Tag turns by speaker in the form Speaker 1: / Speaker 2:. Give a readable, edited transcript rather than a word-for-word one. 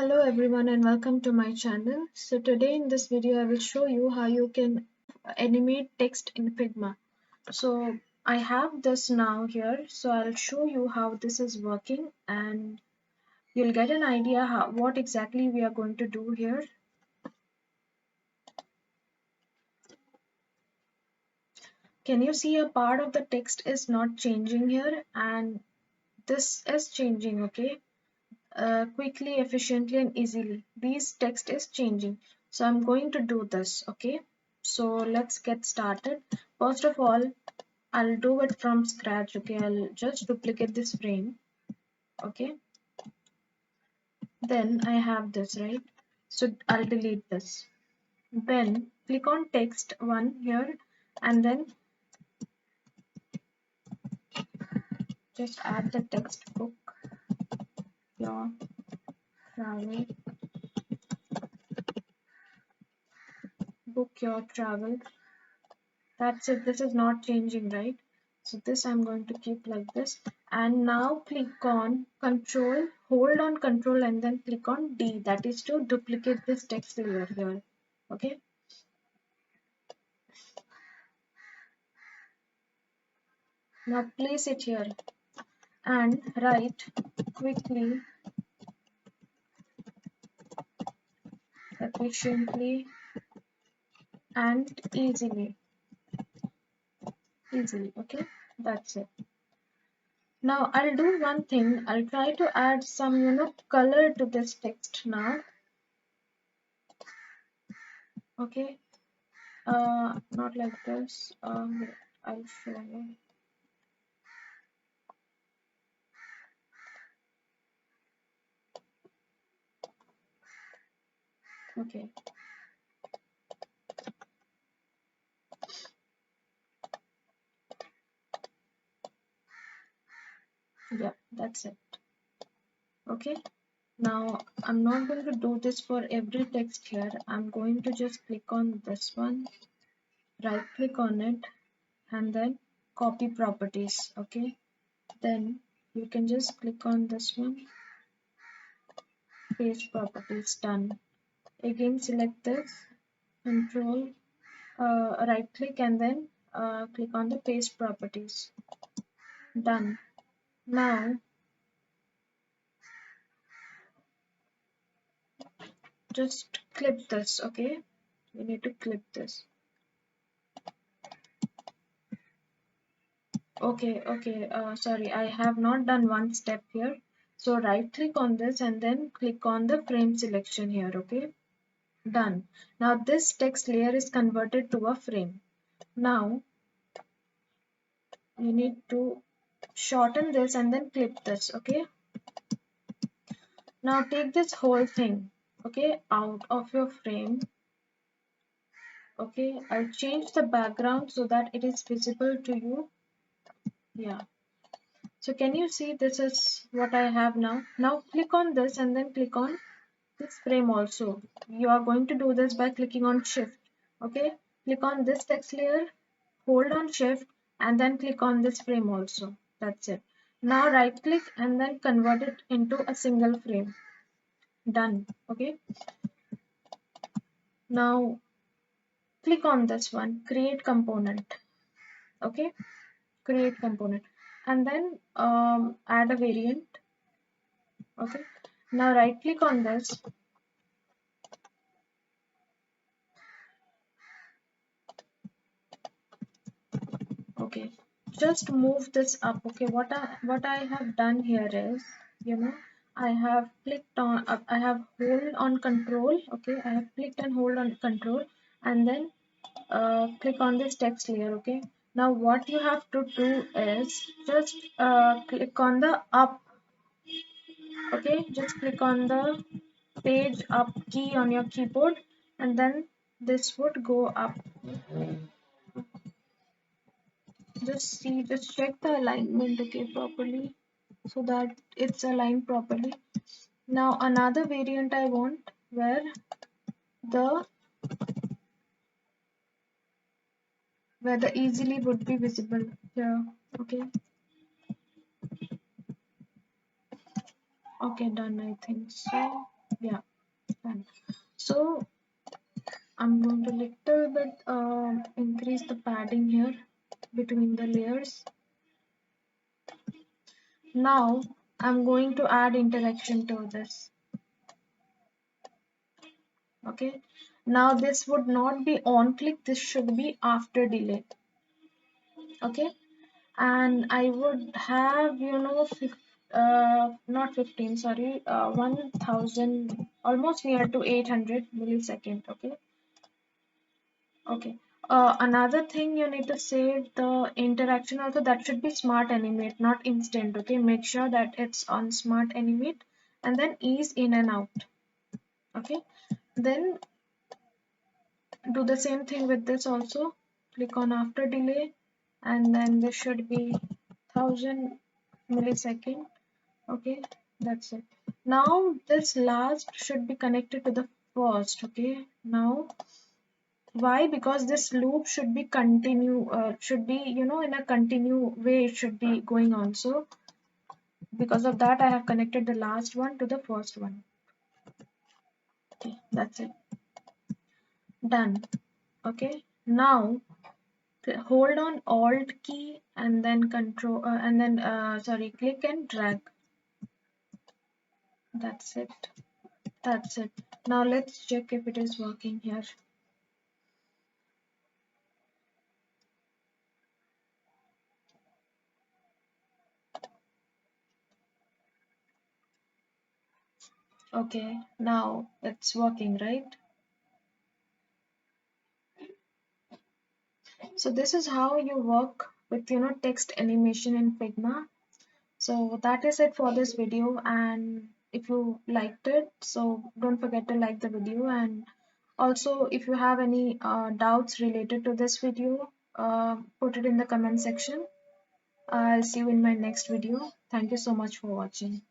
Speaker 1: Hello everyone and welcome to my channel. So today in this video I will show you how you can animate text in Figma. So I have this now here, so I'll show you how this is working and you'll get an idea what exactly we are going to do here. Can you see a part of the text is not changing here and this is changing, okay? Quickly, efficiently and easily. This text is changing. So I'm going to do this, okay? So let's get started. First of all, I'll do it from scratch, okay? I'll just duplicate this frame, okay? Then I have this, right? So I'll delete this. Then click on text one here and then just add the textbook, your travel, book your travel. That's it. This is not changing, right? So this I'm going to keep like this. And now click on control, hold on control and then click on D. That is to duplicate this text layer here. Okay. Now place it here and write quickly, efficiently and easily. Okay. That's it. Now I'll do one thing. I'll try to add some, color to this text now. Okay. Not like this. I'll show you. Okay. Yeah, that's it. Okay. Now I'm not going to do this for every text here. I'm going to just click on this one, right click on it, and then copy properties. Okay. Then you can just click on this one, paste properties, done. Again select this, control, right click and then click on the paste properties, done. Now just clip this, okay? We need to clip this. Okay, sorry, I have not done one step here. So right click on this and then click on the frame selection here, okay? Done. Now this text layer is converted to a frame. Now you need to shorten this and then clip this, okay? Now take this whole thing, okay, out of your frame. Okay, I'll change the background so that it is visible to you. Yeah. So can you see this is what I have now? Now click on this and then click on this frame also. You are going to do this by clicking on shift. Okay, click on this text layer, hold on shift and then click on this frame also. That's it. Now right click and then convert it into a single frame. Done. Okay. Now click on this one, create component. Okay, create component and then add a variant. Okay, now right click on this. Okay, just move this up. Okay, what I have done here is, I have clicked on I have hold on control. Okay, I have clicked and hold on control and then click on this text layer. Okay, now what you have to do is just click on the up. Okay, just click on the page up key on your keyboard and then this would go up. Just check the alignment, okay, properly so that it's aligned properly. Now another variant I want the where the easily would be visible here. Okay, okay, done. I think so. Yeah, done. So I'm going to little bit increase the padding here between the layers. Now I'm going to add interaction to this. Okay. Now this would not be on click, this should be after delay. Okay. And I would have, not 15, sorry, 1000, almost near to 800 millisecond. Okay. Okay. Another thing you need to save the interaction also, that should be smart animate, not instant. Okay. Make sure that it's on smart animate and then ease in and out. Okay. Then do the same thing with this also. Click on after delay and then this should be 1000 millisecond. Okay, that's it. Now this last should be connected to the first. Okay, now why? Because this loop should be should be, in a continue way, it should be going on. So because of that, I have connected the last one to the first one. Okay, that's it. Done. Okay, now hold on Alt key and then control and then sorry, click and drag. That's it. That's it. Now let's check if it is working here. Okay, now it's working, right? So this is how you work with, text animation in Figma. So that is it for this video, and if you liked it, so don't forget to like the video, and also if you have any doubts related to this video, put it in the comment section. I'll see you in my next video. Thank you so much for watching.